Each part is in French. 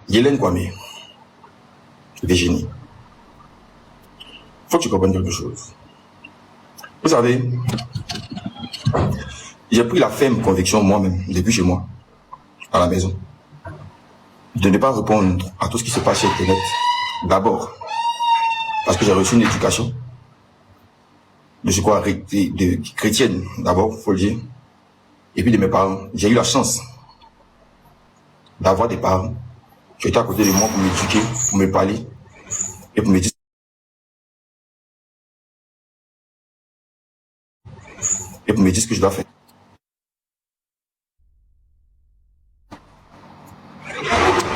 Hélène Kwame, Virginie, faut que tu comprennes quelque chose. Vous savez, j'ai pris la ferme conviction moi-même, depuis chez moi, à la maison, de ne pas répondre à tout ce qui se passe sur Internet. D'abord, parce que j'ai reçu une éducation de ce quoi de chrétienne, d'abord, faut le dire. Et puis de mes parents. J'ai eu la chance d'avoir des parents qui étaient à côté de moi pour m'éduquer, pour me parler et pour me dire ce que je dois faire.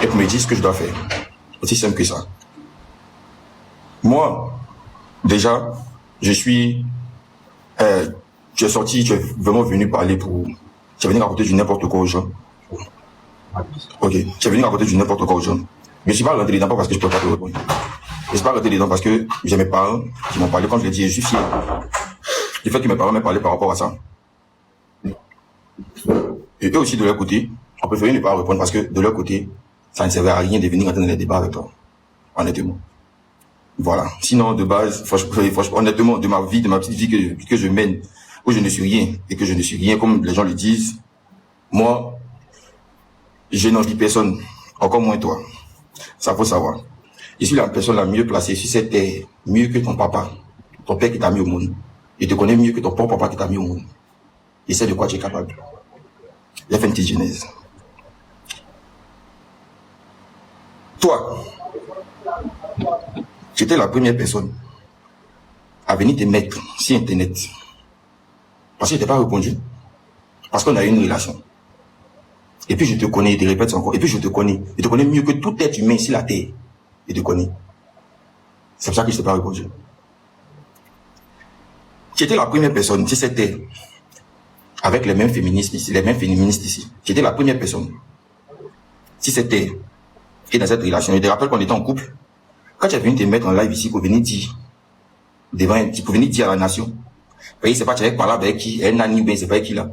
Et pour me dire ce que je dois faire. Aussi simple que ça. Moi, déjà, je suis... tu es sorti, tu es vraiment venu parler pour... Tu es venu raconter du n'importe quoi aux gens. Ok, tu es venu raconter du n'importe quoi aux gens. Mais je suis pas rentré dedans pas parce que je peux pas te répondre. Je suis pas rentré dedans parce que j'ai mes parents qui m'ont parlé. Quand je l'ai dit, je suis fier du fait que mes parents m'aient parlé par rapport à ça. Et eux aussi, de leur côté, on préférait ne pas répondre parce que de leur côté, ça ne servait à rien de venir entrer dans les débats avec toi. Honnêtement. Voilà. Sinon, de base, franchement, honnêtement, de ma vie, de ma petite vie que je mène, où je ne suis rien, et que je ne suis rien, comme les gens le disent, moi, je n'envie personne, encore moins toi. Ça faut savoir. Je suis la personne la mieux placée sur cette terre, mieux que ton papa, ton père qui t'a mis au monde. Je te connais mieux que ton propre papa qui t'a mis au monde. Et c'est de quoi tu es capable. J'ai fait une petite genèse. Toi, tu étais la première personne à venir te mettre sur Internet. Parce que je t'ai pas répondu. Parce qu'on a eu une relation. Et puis je te connais, je te répète encore. Et puis je te connais. Je te connais mieux que tout être humain sur la terre. Je te connais. C'est pour ça que je t'ai pas répondu. Tu étais la première personne sur cette terre avec les mêmes féministes ici, les mêmes féministes ici. Tu étais la première personne sur cette terre qui est dans cette relation. Je te rappelle qu'on était en couple. Quand tu es venu te mettre en live ici pour venir dire pour venir dire à la nation, voyez, c'est pas tu avais parlé avec qui, un ami, ben c'est pas avec qui là.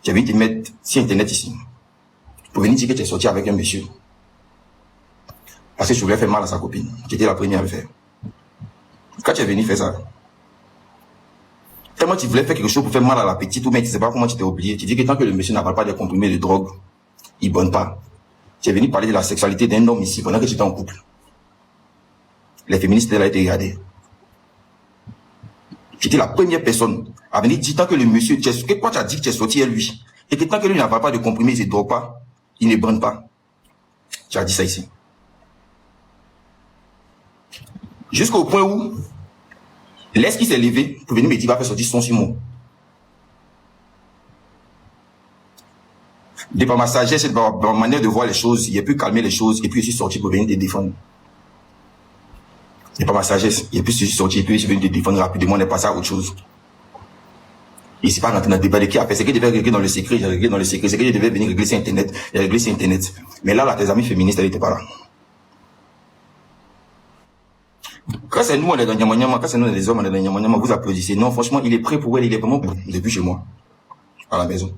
Tu es venu te mettre sur Internet ici pour venir dire que tu es sorti avec un monsieur. Parce que je voulais faire mal à sa copine. Tu étais la première à le faire. Quand tu es venu faire ça, tellement tu voulais faire quelque chose pour faire mal à la petite, ou même tu sais pas comment tu t'es oublié. Tu dis que tant que le monsieur n'avale pas des comprimés de drogue, il bonne pas. Tu es venu parler de la sexualité d'un homme ici pendant que tu étais en couple. Les féministes étaient là et te regardaient. Tu étais la première personne à venir dire tant que le monsieur, quoi tu as dit que tu es sorti à lui, et que tant que lui n'avale pas de comprimés, il ne drogue pas, il ne bonne pas. Tu as dit ça ici. Jusqu'au point où l'est qui s'est levé pour venir me dire va faire sortir son Simon. De par ma sagesse et de par ma manière de voir les choses, il a pu calmer les choses et puis je suis sorti pour venir te défendre. De par ma sagesse, et puis je suis sorti et puis je suis venu te défendre rapidement, on est passé à autre chose. Et c'est pas rentré dans le débat de qui a fait. C'est que je devais régler dans le secret, j'ai réglé dans le secret. C'est que je devais venir régler sur Internet, j'ai réglé sur Internet. Mais là, tes amis féministes, elles n'étaient pas là. Quand c'est nous, on est dans Nyamanyama, quand c'est nous, les hommes, on est dans Nyamanyama, vous applaudissez. Non, franchement, il est prêt pour elle, il est vraiment prêt depuis chez moi, à la maison.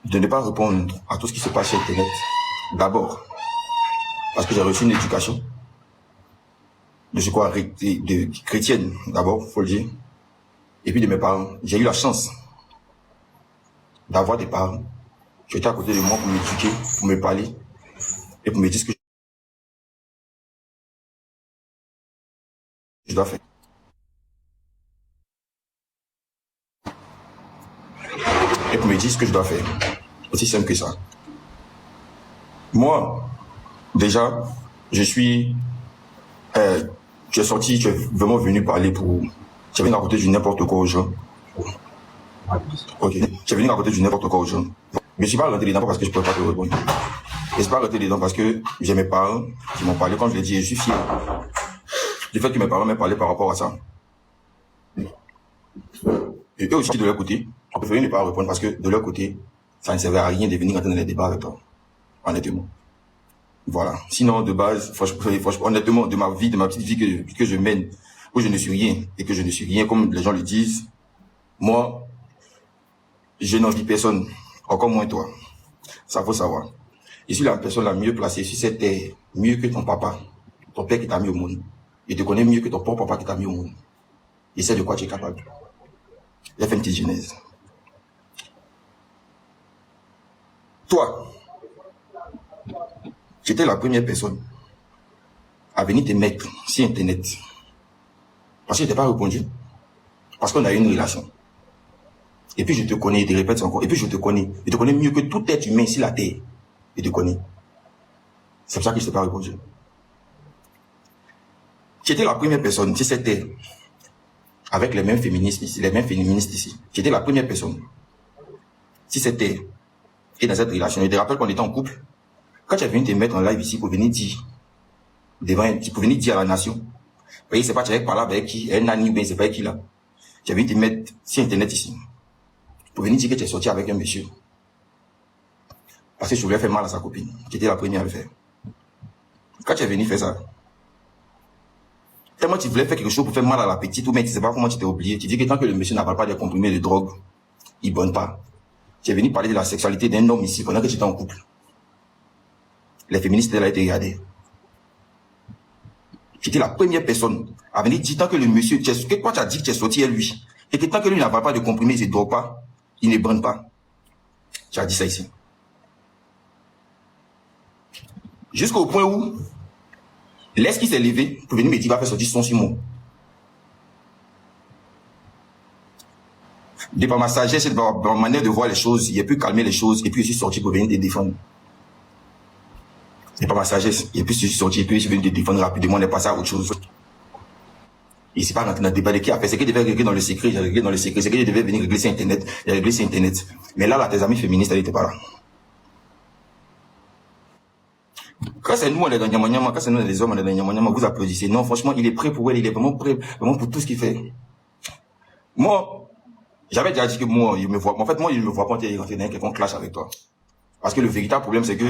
De ne pas répondre à tout ce qui se passe sur Internet. D'abord, parce que j'ai reçu une éducation de ce quoi de chrétienne, d'abord, faut le dire. Et puis de mes parents. J'ai eu la chance d'avoir des parents qui étaient à côté de moi pour m'éduquer, pour me parler et pour me dire ce que je dois faire. Et pour me dire ce que je dois faire. Aussi simple que ça. Moi, déjà, je suis... tu es sorti, tu es vraiment venu parler pour... Tu es venu raconter du n'importe quoi aux gens. Ok, tu es venu raconter du n'importe quoi aux gens. Mais je suis pas rentré dedans parce que je peux pas te répondre. Je suis pas rentré dedans parce que j'ai mes parents qui m'ont parlé. Quand je l'ai dit, je suis fier du fait que mes parents m'aient parlé par rapport à ça. Et eux aussi, de leur côté, on préférait ne pas répondre parce que de leur côté, ça ne servait à rien de venir entrer dans les débats avec toi. Honnêtement. Voilà. Sinon, de base, franchement, honnêtement, de ma vie, de ma petite vie que je mène, où je ne suis rien, et que je ne suis rien, comme les gens le disent, moi, je n'envie personne, encore moins toi. Ça faut savoir. Je suis la personne la mieux placée sur cette terre, mieux que ton papa, ton père qui t'a mis au monde. Je te connais mieux que ton propre papa qui t'a mis au monde. Et c'est de quoi tu es capable. J'ai fait une petite genèse. Toi, tu étais la première personne à venir te mettre sur Internet. Parce que je t'ai pas répondu. Parce qu'on a eu une relation. Et puis je te connais, je te répète encore. Et puis je te connais. Je te connais mieux que tout être humain sur la terre. Je te connais. C'est pour ça que je ne t'ai pas répondu. Tu étais la première personne sur cette terre avec les mêmes féministes ici. Tu étais la première personne sur cette terre et dans cette relation. Je te rappelle qu'on était en couple. Quand tu es venu te mettre en live ici pour venir dire pour venir dire à la nation, voyez, c'est pas tu avec par là avec qui, un nani ou bien c'est pas avec qui là. Tu es venu te mettre sur Internet ici pour venir dire que tu es sorti avec un monsieur. Parce que je voulais faire mal à sa copine. Tu étais la première à le faire. Quand tu es venu faire ça, tellement tu voulais faire quelque chose pour faire mal à la petite, ou même tu sais pas comment tu t'es oublié. Tu dis que tant que le monsieur n'avale pas des comprimés de drogue, il bonne pas. Tu es venu parler de la sexualité d'un homme ici pendant que tu étais en couple. Les féministes étaient là et te regardaient. Tu étais la première personne à venir dire tant que le monsieur, quoi tu as dit que tu es sorti à lui, et que tant que lui n'avale pas de comprimés, il ne drogue pas, il ne bonne pas. Tu as dit ça ici. Jusqu'au point où l'est qui s'est levé pour venir me dire va faire sortir son Simon. De par ma sagesse et de par ma manière de voir les choses, il a pu calmer les choses et puis je suis sorti pour venir te défendre. De par ma sagesse, et puis je suis sorti et puis je suis venu te défendre rapidement, on est passé à autre chose. Et c'est pas rentré dans le débat de qui a fait. C'est que je devais régler dans le secret, j'ai réglé dans le secret. C'est que je devais venir régler sur Internet, j'ai réglé sur Internet. Mais là, tes amis féministes, elles n'étaient pas là. Quand c'est nous, on est dans Nyamanyama, quand c'est nous, les hommes, on est dans Nyamanyama, vous applaudissez. Non, franchement, il est prêt pour elle, il est vraiment prêt, vraiment pour tout ce qu'il fait. Moi, j'avais déjà dit que moi, il me voit. En fait, moi, il me voit pas rentrer dans quelqu'un clash avec toi. Parce que le véritable problème, c'est que,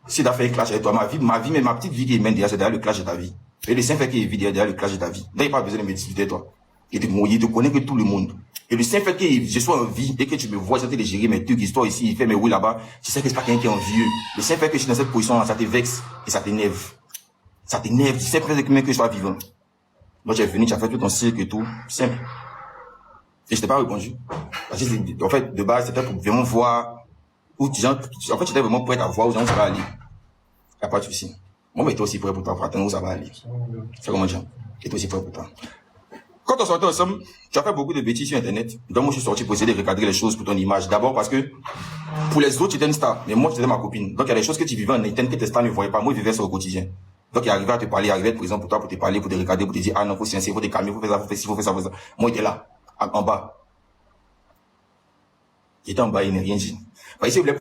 si tu as fait un clash avec toi, ma vie, mais ma petite vie qui est même derrière, c'est derrière le clash de ta vie. Et le Saint-Fait qui est derrière le clash de ta vie. Donc, il n'y a pas besoin de me discuter, toi. Il te connaît que tout le monde. Et le Saint-Fait que je sois en vie et que tu me vois, j'étais de gérer mes trucs, histoire ici, il fait mes oui là-bas, tu sais que c'est pas quelqu'un qui est envieux. Le Saint-Fait que je suis dans cette position-là, ça te vexe et ça t'énerve. Ça t'énerve, tu sais que je sois vivant. Donc, tu es venu, tu as fait tout ton cirque et tout, simple. Et je t'ai pas répondu. Parce que, en fait, de base, c'était pour vraiment voir où tu en fait, tu étais vraiment prêt à voir où ça va aller. Il n'y a pas de souci. Moi, mais toi aussi prêt pour toi, pour attendre où ça va aller. C'est comment dire? Et toi aussi prêt pour toi. Quand on sortait ensemble, tu as fait beaucoup de bêtises sur Internet. Donc, moi, je suis sorti pour essayer de recadrer les choses pour ton image. D'abord parce que, pour les autres, tu étais une star. Mais moi, tu étais ma copine. Donc, il y a des choses que tu vivais en Internet que tes stars ne voyaient pas. Moi, je vivais ça au quotidien. Donc, il arrivait à te parler, il arrivait à être présent pour toi, pour te parler, pour te recadrer, pour te dire, ah non, faut se sincère, faut te calmer, faut faire ça, faut faire ci, faut faire ça, faut faire ça. Moi, il était là, en bas. Il était en bas, il n'a rien dit. Bah, ici,